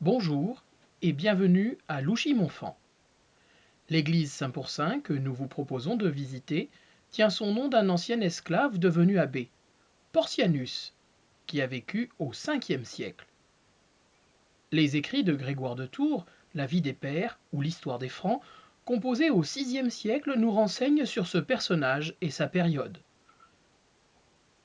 Bonjour et bienvenue à Louchy-Montfand. L'église Saint-Pourçain que nous vous proposons de visiter tient son nom d'un ancien esclave devenu abbé, Porcianus, qui a vécu au 5e siècle. Les écrits de Grégoire de Tours, La vie des pères ou l'histoire des Francs, composés au 6e siècle, nous renseignent sur ce personnage et sa période.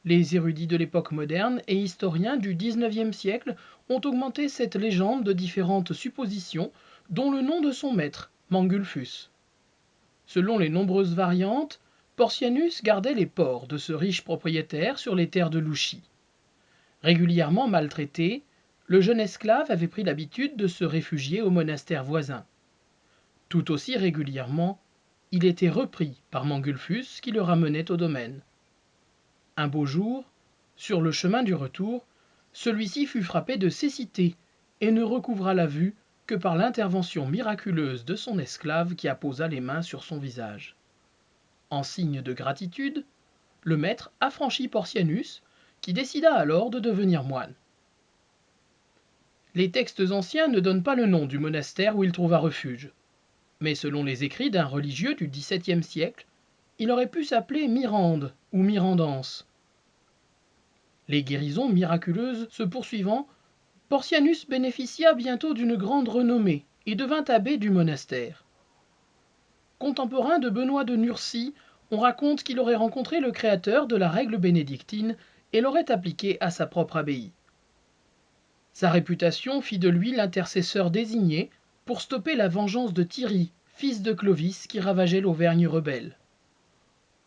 Les érudits de l'époque moderne et historiens du XIXe siècle ont augmenté cette légende de différentes suppositions, dont le nom de son maître, Mangulfus. Selon les nombreuses variantes, Porcianus gardait les porcs de ce riche propriétaire sur les terres de Louchy. Régulièrement maltraité, le jeune esclave avait pris l'habitude de se réfugier au monastère voisin. Tout aussi régulièrement, il était repris par Mangulfus qui le ramenait au domaine. Un beau jour, sur le chemin du retour, celui-ci fut frappé de cécité et ne recouvra la vue que par l'intervention miraculeuse de son esclave qui apposa les mains sur son visage. En signe de gratitude, le maître affranchit Porcianus, qui décida alors de devenir moine. Les textes anciens ne donnent pas le nom du monastère où il trouva refuge, mais selon les écrits d'un religieux du XVIIe siècle, il aurait pu s'appeler Mirande ou Mirandance. Les guérisons miraculeuses se poursuivant, Porcianus bénéficia bientôt d'une grande renommée et devint abbé du monastère. Contemporain de Benoît de Nursie, on raconte qu'il aurait rencontré le créateur de la règle bénédictine et l'aurait appliquée à sa propre abbaye. Sa réputation fit de lui l'intercesseur désigné pour stopper la vengeance de Thierry, fils de Clovis, qui ravageait l'Auvergne rebelle.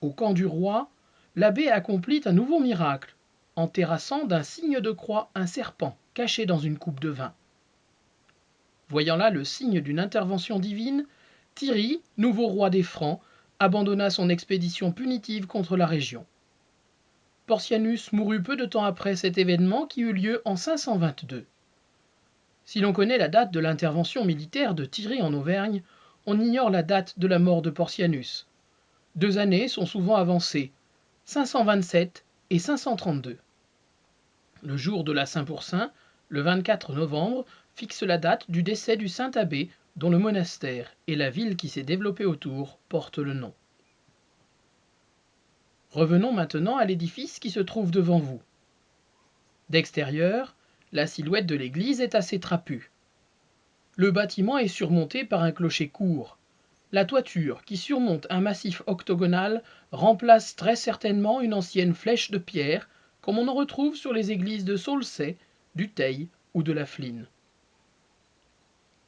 Au camp du roi, l'abbé accomplit un nouveau miracle, en terrassant d'un signe de croix un serpent caché dans une coupe de vin. Voyant là le signe d'une intervention divine, Thierry, nouveau roi des Francs, abandonna son expédition punitive contre la région. Porcianus mourut peu de temps après cet événement qui eut lieu en 522. Si l'on connaît la date de l'intervention militaire de Thierry en Auvergne, on ignore la date de la mort de Porcianus. 2 années sont souvent avancées, 527 et 532. Le jour de la Saint-Pourçain, le 24 novembre, fixe la date du décès du saint abbé dont le monastère et la ville qui s'est développée autour portent le nom. Revenons maintenant à l'édifice qui se trouve devant vous. D'extérieur, la silhouette de l'église est assez trapue. Le bâtiment est surmonté par un clocher court. La toiture, qui surmonte un massif octogonal, remplace très certainement une ancienne flèche de pierre, comme on en retrouve sur les églises de Saulçay, du Teil ou de la Fline.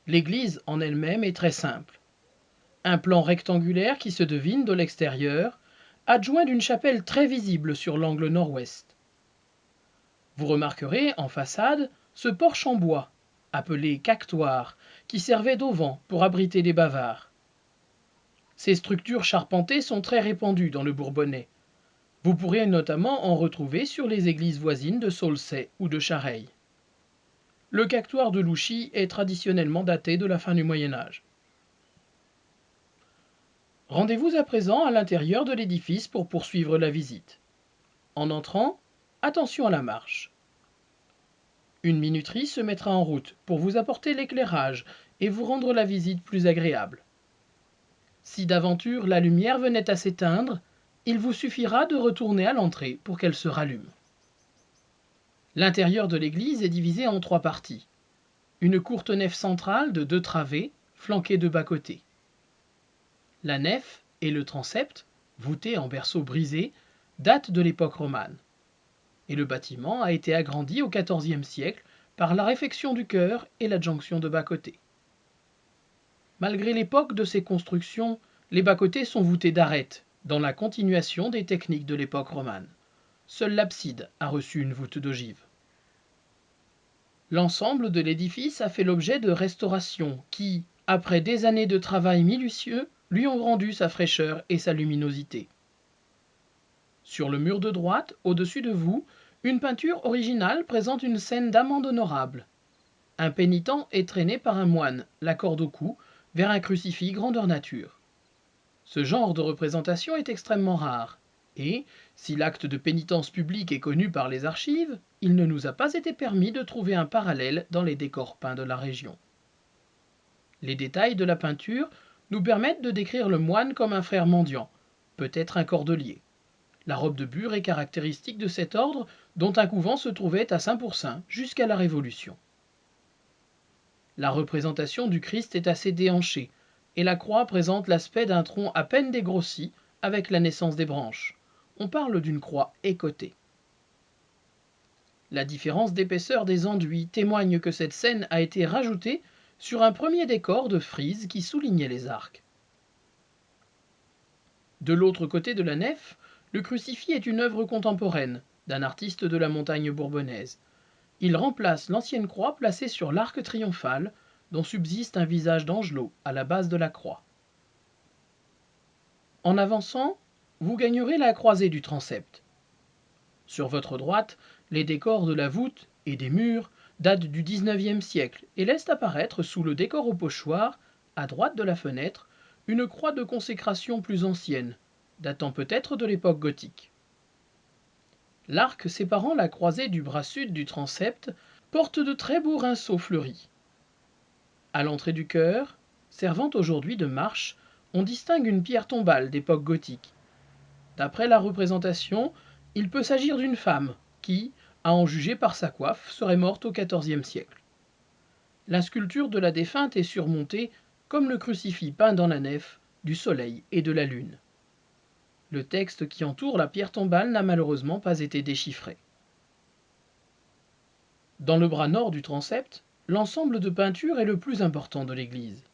L'église en elle-même est très simple. Un plan rectangulaire qui se devine de l'extérieur, adjoint d'une chapelle très visible sur l'angle nord-ouest. Vous remarquerez en façade ce porche en bois, appelé cactoire, qui servait d'auvent pour abriter les bavards. Ces structures charpentées sont très répandues dans le Bourbonnais. Vous pourrez notamment en retrouver sur les églises voisines de Saulçay ou de Chareil. Le cactoire de Louchy est traditionnellement daté de la fin du Moyen Âge. Rendez-vous à présent à l'intérieur de l'édifice pour poursuivre la visite. En entrant, attention à la marche. Une minuterie se mettra en route pour vous apporter l'éclairage et vous rendre la visite plus agréable. Si d'aventure la lumière venait à s'éteindre, il vous suffira de retourner à l'entrée pour qu'elle se rallume. L'intérieur de l'église est divisé en 3 parties. Une courte nef centrale de 2 travées, flanquées de bas-côtés. La nef et le transept, voûtés en berceau brisé, datent de l'époque romane. Et le bâtiment a été agrandi au XIVe siècle par la réfection du chœur et l'adjonction de bas-côtés. Malgré l'époque de ces constructions, les bas-côtés sont voûtés d'arêtes, dans la continuation des techniques de l'époque romane. Seule l'abside a reçu une voûte d'ogive. L'ensemble de l'édifice a fait l'objet de restaurations qui, après des années de travail minutieux, lui ont rendu sa fraîcheur et sa luminosité. Sur le mur de droite, au-dessus de vous, une peinture originale présente une scène d'amende honorable. Un pénitent est traîné par un moine, la corde au cou, vers un crucifix grandeur nature. Ce genre de représentation est extrêmement rare, Et, si l'acte de pénitence publique est connu par les archives, il ne nous a pas été permis de trouver un parallèle dans les décors peints de la région. Les détails de la peinture nous permettent de décrire le moine comme un frère mendiant, peut-être un cordelier. La robe de bure est caractéristique de cet ordre dont un couvent se trouvait à Saint-Pourçain jusqu'à la Révolution. La représentation du Christ est assez déhanchée, et la croix présente l'aspect d'un tronc à peine dégrossi avec la naissance des branches. On parle d'une croix écotée. La différence d'épaisseur des enduits témoigne que cette scène a été rajoutée sur un premier décor de frise qui soulignait les arcs. De l'autre côté de la nef, le crucifix est une œuvre contemporaine d'un artiste de la montagne bourbonnaise. Il remplace l'ancienne croix placée sur l'arc triomphal, dont subsiste un visage d'angelot à la base de la croix. En avançant, vous gagnerez la croisée du transept. Sur votre droite, les décors de la voûte et des murs datent du XIXe siècle et laissent apparaître sous le décor au pochoir, à droite de la fenêtre, une croix de consécration plus ancienne, datant peut-être de l'époque gothique. L'arc séparant la croisée du bras sud du transept porte de très beaux rinceaux fleuris. À l'entrée du chœur, servant aujourd'hui de marche, on distingue une pierre tombale d'époque gothique. D'après la représentation, il peut s'agir d'une femme qui, à en juger par sa coiffe, serait morte au XIVe siècle. La sculpture de la défunte est surmontée, comme le crucifix peint dans la nef, du soleil et de la lune. Le texte qui entoure la pierre tombale n'a malheureusement pas été déchiffré. Dans le bras nord du transept, l'ensemble de peinture est le plus important de l'église.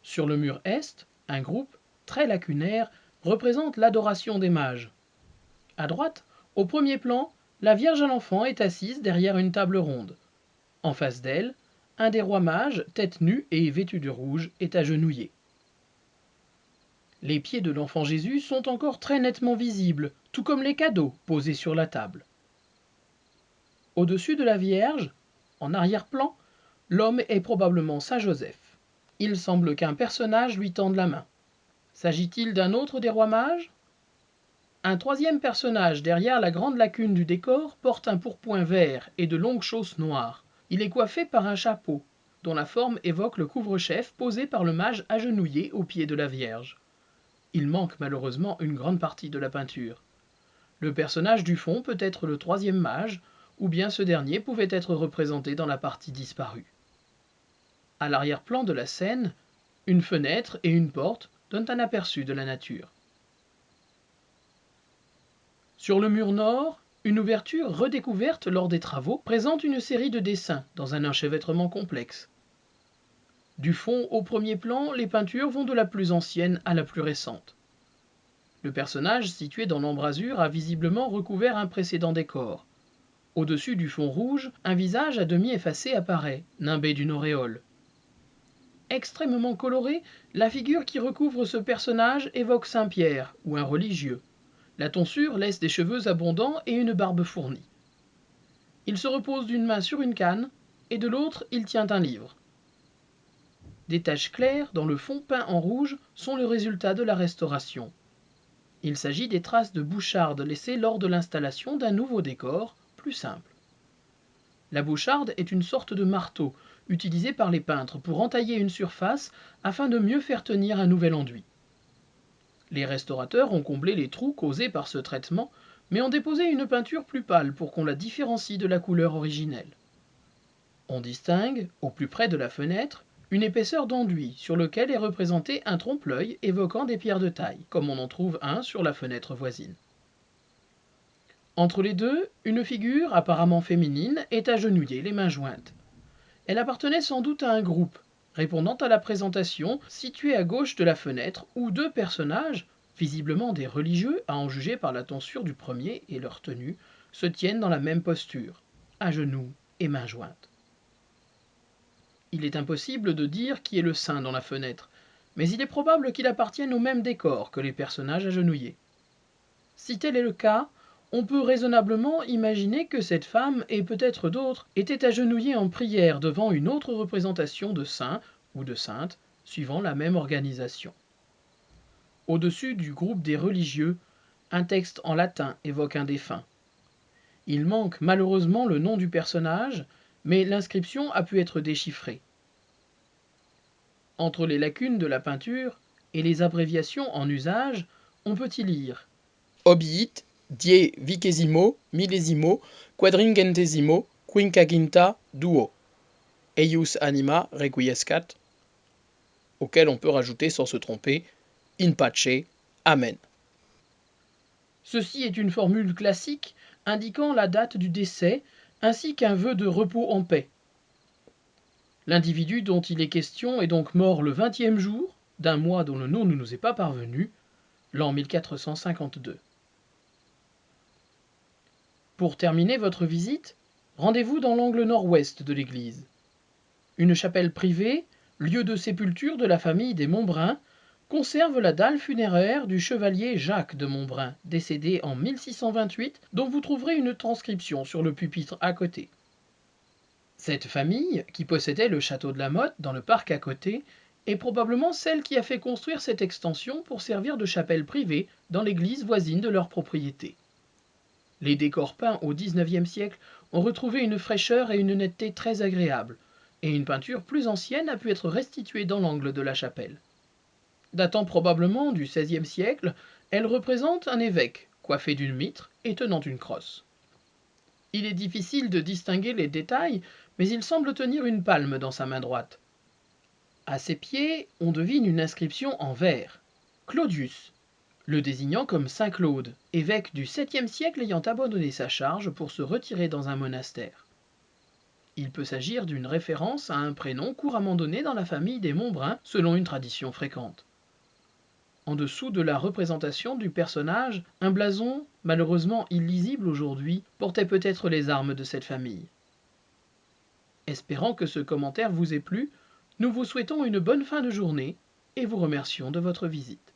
Sur le mur est, un groupe, très lacunaire, représente l'adoration des mages. À droite, au premier plan, la Vierge à l'Enfant est assise derrière une table ronde. En face d'elle, un des rois mages, tête nue et vêtu de rouge, est agenouillé. Les pieds de l'enfant Jésus sont encore très nettement visibles, tout comme les cadeaux posés sur la table. Au-dessus de la Vierge, en arrière-plan, l'homme est probablement Saint Joseph. Il semble qu'un personnage lui tende la main. S'agit-il d'un autre des rois mages ? Un troisième personnage derrière la grande lacune du décor porte un pourpoint vert et de longues chausses noires. Il est coiffé par un chapeau, dont la forme évoque le couvre-chef posé par le mage agenouillé au pied de la Vierge. Il manque malheureusement une grande partie de la peinture. Le personnage du fond peut être le troisième mage, ou bien ce dernier pouvait être représenté dans la partie disparue. À l'arrière-plan de la scène, une fenêtre et une porte donnent un aperçu de la nature. Sur le mur nord, une ouverture redécouverte lors des travaux présente une série de dessins dans un enchevêtrement complexe. Du fond au premier plan, les peintures vont de la plus ancienne à la plus récente. Le personnage situé dans l'embrasure a visiblement recouvert un précédent décor. Au-dessus du fond rouge, un visage à demi effacé apparaît, nimbé d'une auréole. Extrêmement colorée, la figure qui recouvre ce personnage évoque Saint Pierre ou un religieux. La tonsure laisse des cheveux abondants et une barbe fournie. Il se repose d'une main sur une canne et de l'autre il tient un livre. Des taches claires dans le fond peint en rouge sont le résultat de la restauration. Il s'agit des traces de boucharde laissées lors de l'installation d'un nouveau décor, plus simple. La boucharde est une sorte de marteau utilisé par les peintres pour entailler une surface afin de mieux faire tenir un nouvel enduit. Les restaurateurs ont comblé les trous causés par ce traitement, mais ont déposé une peinture plus pâle pour qu'on la différencie de la couleur originelle. On distingue, au plus près de la fenêtre, une épaisseur d'enduit sur lequel est représenté un trompe-l'œil évoquant des pierres de taille, comme on en trouve un sur la fenêtre voisine. Entre les deux, une figure apparemment féminine est agenouillée, les mains jointes. Elle appartenait sans doute à un groupe, répondant à la présentation située à gauche de la fenêtre où deux personnages, visiblement des religieux à en juger par la tonsure du premier et leur tenue, se tiennent dans la même posture, à genoux et mains jointes. Il est impossible de dire qui est le saint dans la fenêtre, mais il est probable qu'il appartienne au même décor que les personnages agenouillés. Si tel est le cas, on peut raisonnablement imaginer que cette femme, et peut-être d'autres, était agenouillée en prière devant une autre représentation de saint ou de sainte, suivant la même organisation. Au-dessus du groupe des religieux, Un texte en latin évoque un défunt. Il manque malheureusement le nom du personnage, mais l'inscription a pu être déchiffrée. Entre les lacunes de la peinture et les abréviations en usage, on peut y lire Obiit, die vicesimo, millesimo, quadringentesimo, quinquaginta duo, eius anima requiescat, auquel on peut rajouter sans se tromper in pace, amen. Ceci est une formule classique indiquant la date du décès ainsi qu'un vœu de repos en paix. L'individu dont il est question est donc mort le 20e jour d'un mois dont le nom ne nous est pas parvenu, l'an 1452. Pour terminer votre visite, rendez-vous dans l'angle nord-ouest de l'église. Une chapelle privée, lieu de sépulture de la famille des Montbrun, conserve la dalle funéraire du chevalier Jacques de Montbrun, décédé en 1628, dont vous trouverez une transcription sur le pupitre à côté. Cette famille, qui possédait le château de la Motte dans le parc à côté, est probablement celle qui a fait construire cette extension pour servir de chapelle privée dans l'église voisine de leur propriété. Les décors peints au XIXe siècle ont retrouvé une fraîcheur et une netteté très agréables, et une peinture plus ancienne a pu être restituée dans l'angle de la chapelle. Datant probablement du XVIe siècle, elle représente un évêque, coiffé d'une mitre et tenant une crosse. Il est difficile de distinguer les détails, mais il semble tenir une palme dans sa main droite. À ses pieds, on devine une inscription en vers. Claudius, le désignant comme Saint Claude, évêque du 7e siècle ayant abandonné sa charge pour se retirer dans un monastère. Il peut s'agir d'une référence à un prénom couramment donné dans la famille des Montbrun selon une tradition fréquente. En dessous de la représentation du personnage, un blason, malheureusement illisible aujourd'hui, portait peut-être les armes de cette famille. Espérant que ce commentaire vous ait plu, nous vous souhaitons une bonne fin de journée et vous remercions de votre visite.